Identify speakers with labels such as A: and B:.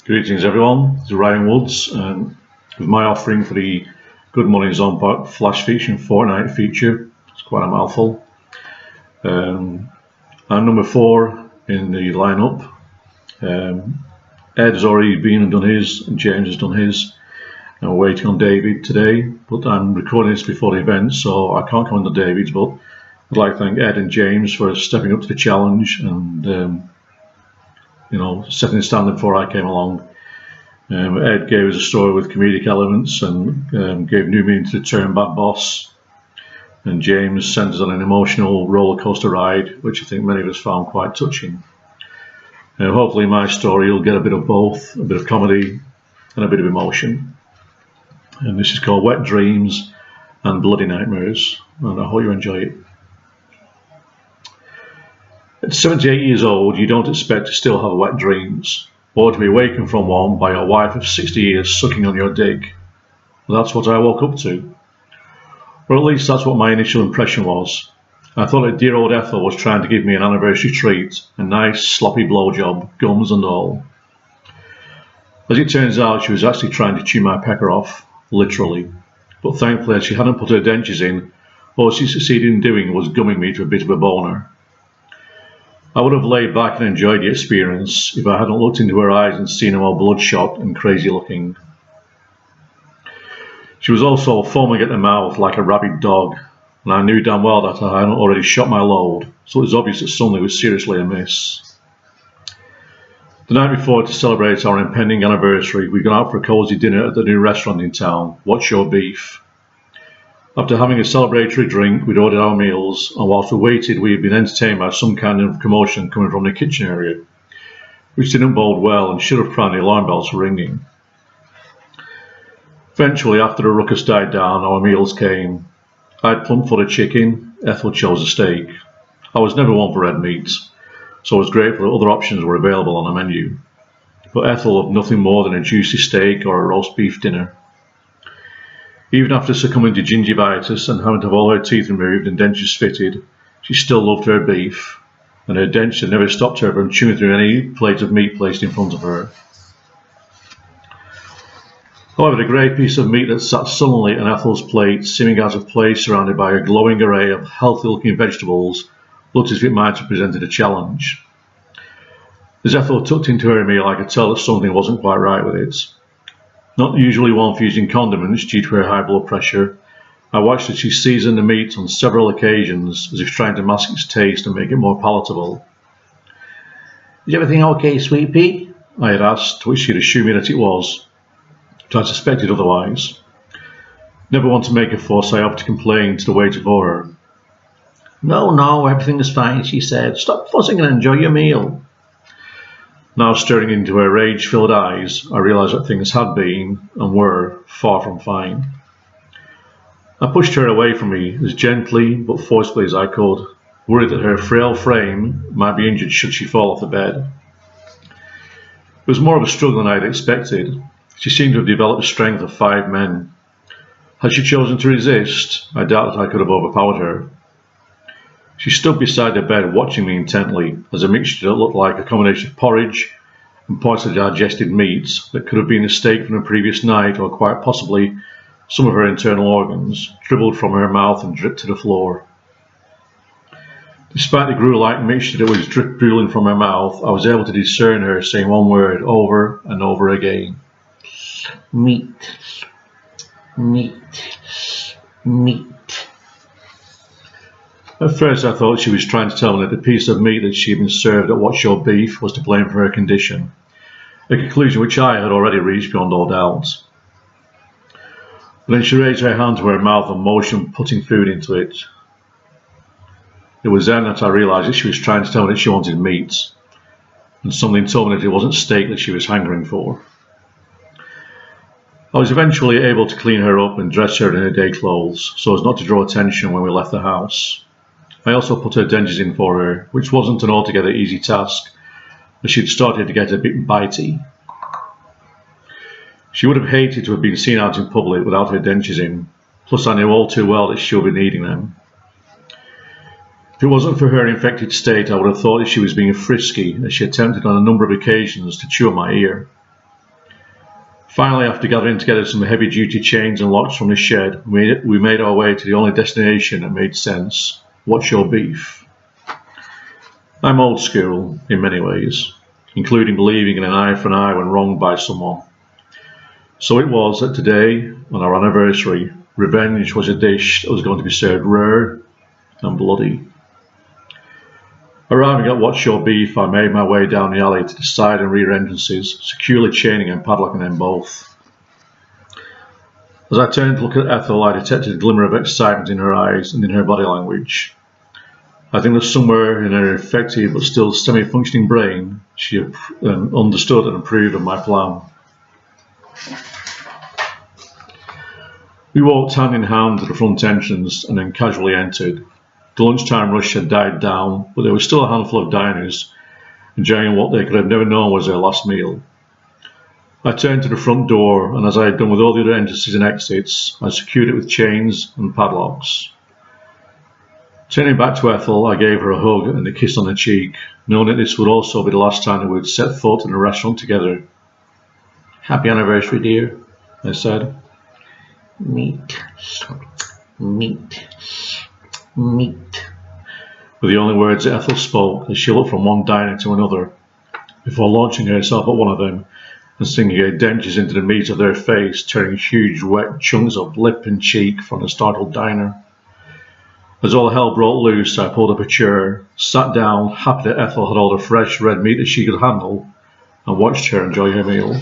A: Greetings everyone, this is Ryan Woods with my offering for the Good Morning Zompoc Flash Fiction Fortnight feature. It's quite a mouthful. I'm number 4 in the lineup. Ed has already been and done his, and James has done his. And we're waiting on David today, but I'm recording this before the event, so I can't comment on David's, but I'd like to thank Ed and James for stepping up to the challenge and setting the standard before I came along. Ed gave us a story with comedic elements and gave new meaning to the term bad boss. And James sent us on an emotional roller coaster ride, which I think many of us found quite touching. Hopefully my story will get a bit of both, a bit of comedy and a bit of emotion. And this is called Wet Dreams and Bloody Nightmares, and I hope you enjoy it. At 78 years old, you don't expect to still have wet dreams, or to be awakened from one by your wife of 60 years sucking on your dick. That's what I woke up to. Or at least that's what my initial impression was. I thought that dear old Ethel was trying to give me an anniversary treat, a nice sloppy blowjob, gums and all. As it turns out, she was actually trying to chew my pecker off, literally. But thankfully, as she hadn't put her dentures in, all she succeeded in doing was gumming me to a bit of a boner. I would have laid back and enjoyed the experience if I hadn't looked into her eyes and seen them all bloodshot and crazy looking. She was also foaming at the mouth like a rabid dog, and I knew damn well that I hadn't already shot my load, so it was obvious that something was seriously amiss. The night before, to celebrate our impending anniversary, we'd gone out for a cosy dinner at the new restaurant in town, What's Your Beef? After having a celebratory drink, we'd ordered our meals, and whilst we waited, we had been entertained by some kind of commotion coming from the kitchen area, which didn't bode well and should have primed the alarm bells for ringing. Eventually, after the ruckus died down, our meals came. I had plump for the chicken, Ethel chose a steak. I was never one for red meats, so I was grateful that other options were available on the menu. But Ethel loved nothing more than a juicy steak or a roast beef dinner. Even after succumbing to gingivitis and having to have all her teeth removed and dentures fitted, she still loved her beef, and her denture never stopped her from chewing through any plate of meat placed in front of her. However, the grey piece of meat that sat sullenly on Ethel's plate, seeming out of place surrounded by a glowing array of healthy-looking vegetables, looked as if it might have presented a challenge. As Ethel tucked into her meal, I could tell that something wasn't quite right with it. Not usually one for using condiments due to her high blood pressure, I watched as she seasoned the meat on several occasions, as if trying to mask its taste and make it more palatable. "Is everything okay, sweet pea?" I had asked, to which she had assured me that it was, but I suspected otherwise. Never one to make a fuss, I opted to complain to the waiter for her. No, everything is fine," she said. "Stop fussing and enjoy your meal." Now staring into her rage-filled eyes, I realised that things had been, and were, far from fine. I pushed her away from me as gently but forcefully as I could, worried that her frail frame might be injured should she fall off the bed. It was more of a struggle than I had expected. She seemed to have developed the strength of 5 men. Had she chosen to resist, I doubt that I could have overpowered her. She stood beside the bed watching me intently, as a mixture that looked like a combination of porridge and poorly digested meats that could have been a steak from the previous night, or quite possibly some of her internal organs, dribbled from her mouth and dripped to the floor. Despite the gruel-like mixture that was drooling from her mouth, I was able to discern her saying one word over and over again. "Meat, meat, meat." At first I thought she was trying to tell me that the piece of meat that she had been served at What's Your Beef was to blame for her condition, a conclusion which I had already reached beyond all doubt. But then she raised her hand to her mouth and motioned putting food into it. It was then that I realised that she was trying to tell me that she wanted meat, and something told me that it wasn't steak that she was hungering for. I was eventually able to clean her up and dress her in her day clothes, so as not to draw attention when we left the house. I also put her dentures in for her, which wasn't an altogether easy task, as she'd started to get a bit bitey. She would have hated to have been seen out in public without her dentures in, plus I knew all too well that she would be needing them. If it wasn't for her infected state, I would have thought that she was being frisky, as she attempted on a number of occasions to chew on my ear. Finally, after gathering together some heavy-duty chains and locks from the shed, we made our way to the only destination that made sense. What's your beef? I'm old school in many ways, including believing in an eye for an eye when wronged by someone. So it was that today, on our anniversary, revenge was a dish that was going to be served rare and bloody. Arriving at What's Your Beef, I made my way down the alley to the side and rear entrances, securely chaining and padlocking them both. As I turned to look at Ethel, I detected a glimmer of excitement in her eyes and in her body language. I think that somewhere in her effective but still semi-functioning brain, she understood and approved of my plan. We walked hand in hand to the front entrance and then casually entered. The lunchtime rush had died down, but there was still a handful of diners enjoying what they could have never known was their last meal. I turned to the front door, and as I had done with all the other entrances and exits, I secured it with chains and padlocks. Turning back to Ethel, I gave her a hug and a kiss on the cheek, knowing that this would also be the last time that we would set foot in a restaurant together. "Happy anniversary, dear," I said.
B: Meat, meat, meat,
A: were the only words that Ethel spoke as she looked from one diner to another, before launching herself at one of them and sinking her dentures into the meat of their face, tearing huge wet chunks of lip and cheek from the startled diner. As all hell broke loose, I pulled up a chair, sat down, happy that Ethel had all the fresh red meat that she could handle, and watched her enjoy her meal.